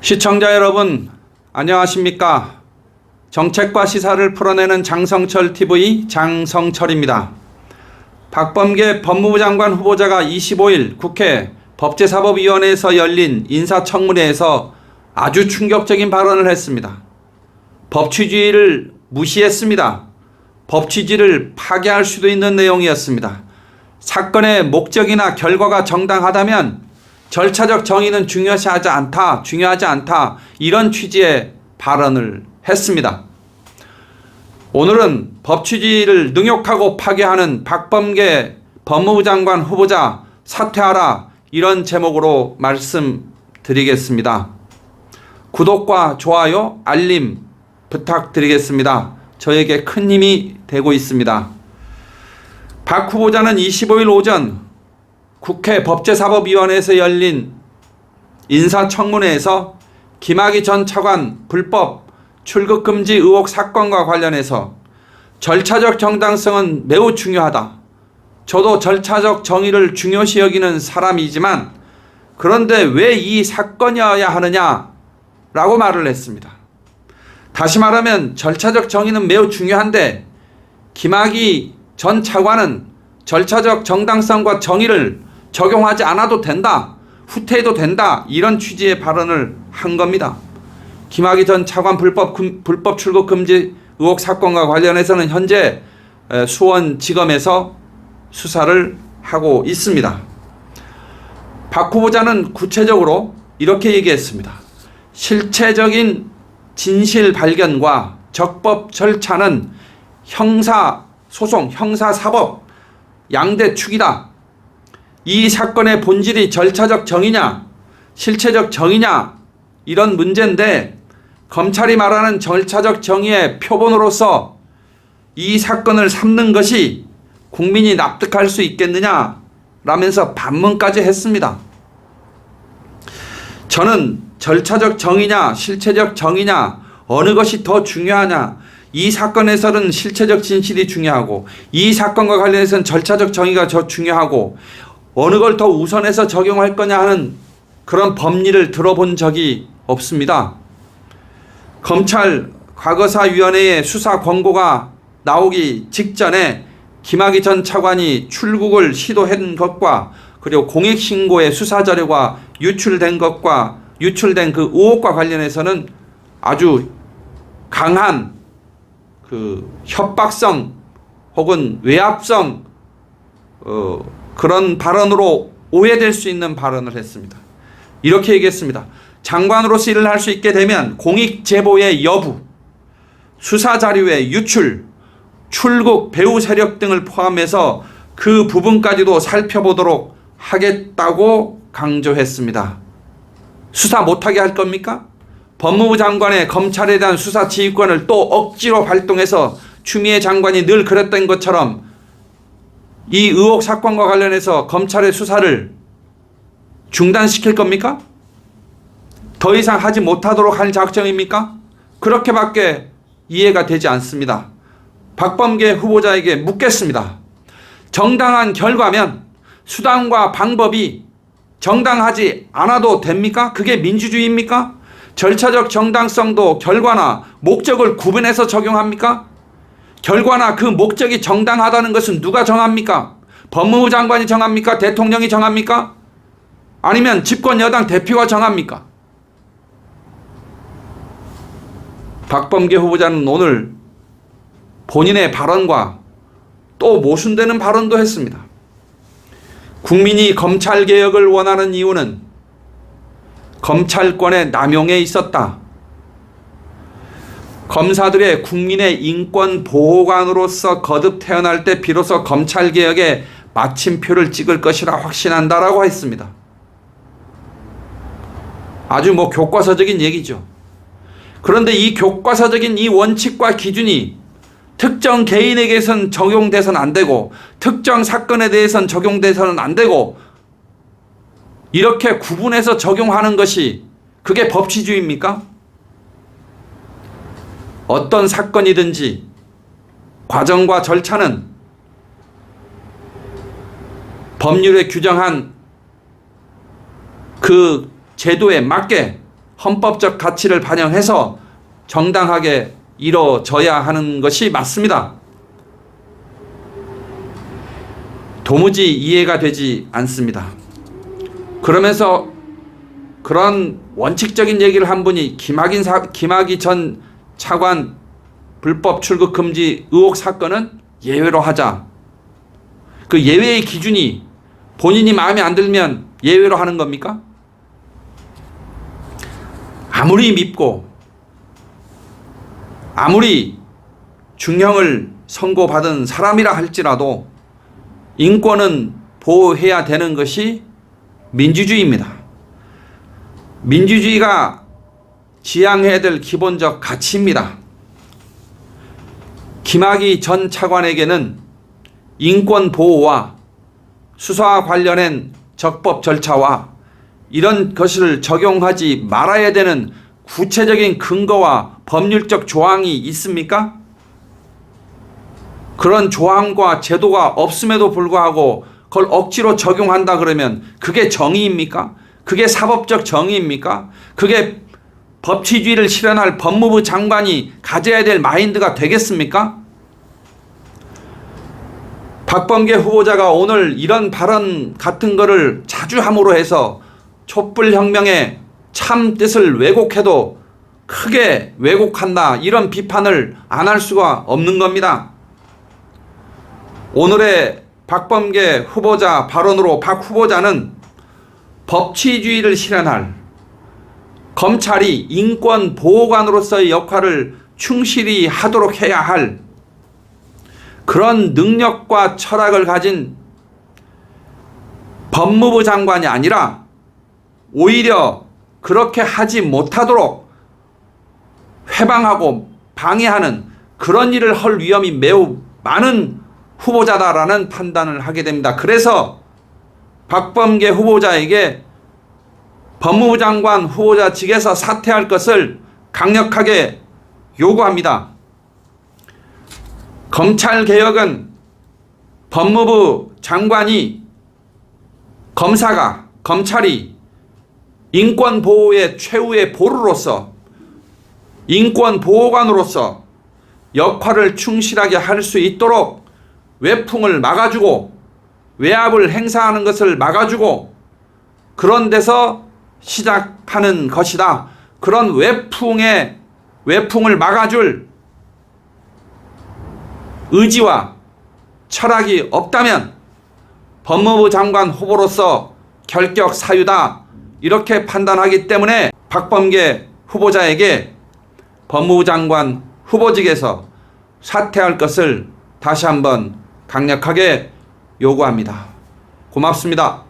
시청자 여러분, 안녕하십니까? 정책과 시사를 풀어내는 장성철TV 장성철입니다. 박범계 법무부 장관 후보자가 25일 국회 법제사법위원회에서 열린 인사청문회에서 아주 충격적인 발언을 했습니다. 법치주의를 무시했습니다. 법치주의를 파괴할 수도 있는 내용이었습니다. 사건의 목적이나 결과가 정당하다면 절차적 정의는 중요하지 않다. 이런 취지의 발언을 했습니다. 오늘은 법치주의를 능욕하고 파괴하는 박범계 법무부 장관 후보자 사퇴하라, 이런 제목으로 말씀드리겠습니다. 구독과 좋아요, 알림 부탁드리겠습니다. 저에게 큰 힘이 되고 있습니다. 박 후보자는 25일 오전 국회 법제사법위원회에서 열린 인사청문회에서 김학의 전 차관 불법 출국금지 의혹 사건과 관련해서 절차적 정당성은 매우 중요하다. 저도 절차적 정의를 중요시 여기는 사람이지만 그런데 왜 이 사건이어야 하느냐라고 말을 했습니다. 다시 말하면 절차적 정의는 매우 중요한데 김학의 전 차관은 절차적 정당성과 정의를 적용하지 않아도 된다, 후퇴해도 된다, 이런 취지의 발언을 한 겁니다. 김학의 전 차관 불법 출국 금지 의혹 사건과 관련해서는 현재 수원지검에서 수사를 하고 있습니다. 박 후보자는 구체적으로 이렇게 얘기했습니다. 실체적인 진실 발견과 적법 절차는 형사소송, 형사사법 양대 축이다. 이 사건의 본질이 절차적 정의냐, 실체적 정의냐, 이런 문제인데 검찰이 말하는 절차적 정의의 표본으로서 이 사건을 삼는 것이 국민이 납득할 수 있겠느냐 라면서 반문까지 했습니다. 저는 절차적 정의냐, 실체적 정의냐, 어느 것이 더 중요하냐, 이 사건에서는 실체적 진실이 중요하고 이 사건과 관련해서는 절차적 정의가 더 중요하고 어느 걸 더 우선해서 적용할 거냐 하는 그런 법리를 들어본 적이 없습니다. 검찰 과거사위원회의 수사 권고가 나오기 직전에 김학의 전 차관이 출국을 시도한 것과 그리고 공익신고의 수사자료가 유출된 것과 유출된 그 의혹과 관련해서는 아주 강한 그 협박성 혹은 외압성 그런 발언으로 오해될 수 있는 발언을 했습니다. 이렇게 얘기했습니다. 장관으로서 일을 할 수 있게 되면 공익 제보의 여부, 수사 자료의 유출, 출국 배후 세력 등을 포함해서 그 부분까지도 살펴보도록 하겠다고 강조했습니다. 수사 못하게 할 겁니까? 법무부 장관의 검찰에 대한 수사 지휘권을 또 억지로 발동해서 추미애 장관이 늘 그랬던 것처럼 이 의혹 사건과 관련해서 검찰의 수사를 중단시킬 겁니까? 더 이상 하지 못하도록 할 작정입니까? 그렇게밖에 이해가 되지 않습니다. 박범계 후보자에게 묻겠습니다. 정당한 결과면 수단과 방법이 정당하지 않아도 됩니까? 그게 민주주의입니까? 절차적 정당성도 결과나 목적을 구분해서 적용합니까? 결과나 그 목적이 정당하다는 것은 누가 정합니까? 법무부 장관이 정합니까? 대통령이 정합니까? 아니면 집권 여당 대표가 정합니까? 박범계 후보자는 오늘 본인의 발언과 또 모순되는 발언도 했습니다. 국민이 검찰개혁을 원하는 이유는 검찰권의 남용에 있었다. 검사들의 국민의 인권 보호관으로서 거듭 태어날 때 비로소 검찰개혁에 마침표를 찍을 것이라 확신한다라고 했습니다. 아주 교과서적인 얘기죠. 그런데 이 교과서적인 이 원칙과 기준이 특정 개인에게선 적용돼서는 안 되고 특정 사건에 대해서는 적용돼서는 안 되고 이렇게 구분해서 적용하는 것이 그게 법치주의입니까? 어떤 사건이든지 과정과 절차는 법률에 규정한 그 제도에 맞게 헌법적 가치를 반영해서 정당하게 이루어져야 하는 것이 맞습니다. 도무지 이해가 되지 않습니다. 그러면서 그런 원칙적인 얘기를 한 분이 김학의 전 차관 불법 출국 금지 의혹 사건은 예외로 하자. 그 예외의 기준이 본인이 마음에 안 들면 예외로 하는 겁니까? 아무리 밉고 아무리 중형을 선고받은 사람이라 할지라도 인권은 보호해야 되는 것이 민주주의입니다. 민주주의가 지향해야 될 기본적 가치입니다. 김학의 전 차관에게는 인권 보호와 수사와 관련된 적법 절차와 이런 것을 적용하지 말아야 되는 구체적인 근거와 법률적 조항이 있습니까? 그런 조항과 제도가 없음에도 불구하고 그걸 억지로 적용한다 그러면 그게 정의입니까? 그게 사법적 정의입니까? 그게 법치주의를 실현할 법무부 장관이 가져야 될 마인드가 되겠습니까? 박범계 후보자가 오늘 이런 발언 같은 거를 자주 함으로 해서 촛불혁명의 참 뜻을 왜곡해도 크게 왜곡한다, 이런 비판을 안 할 수가 없는 겁니다. 오늘의 박범계 후보자 발언으로 박 후보자는 법치주의를 실현할 검찰이 인권보호관으로서의 역할을 충실히 하도록 해야 할 그런 능력과 철학을 가진 법무부 장관이 아니라 오히려 그렇게 하지 못하도록 회방하고 방해하는 그런 일을 할 위험이 매우 많은 후보자다라는 판단을 하게 됩니다. 그래서 박범계 후보자에게 법무부 장관 후보자 측에서 사퇴할 것을 강력하게 요구합니다. 검찰개혁은 법무부 장관이 검찰이 인권보호의 최후의 보루로서 인권보호관으로서 역할을 충실하게 할 수 있도록 외풍을 막아주고 외압을 행사하는 것을 막아주고 그런 데서 시작하는 것이다. 그런 외풍을 막아줄 의지와 철학이 없다면 법무부 장관 후보로서 결격 사유다, 이렇게 판단하기 때문에 박범계 후보자에게 법무부 장관 후보직에서 사퇴할 것을 다시 한번 강력하게 요구합니다. 고맙습니다.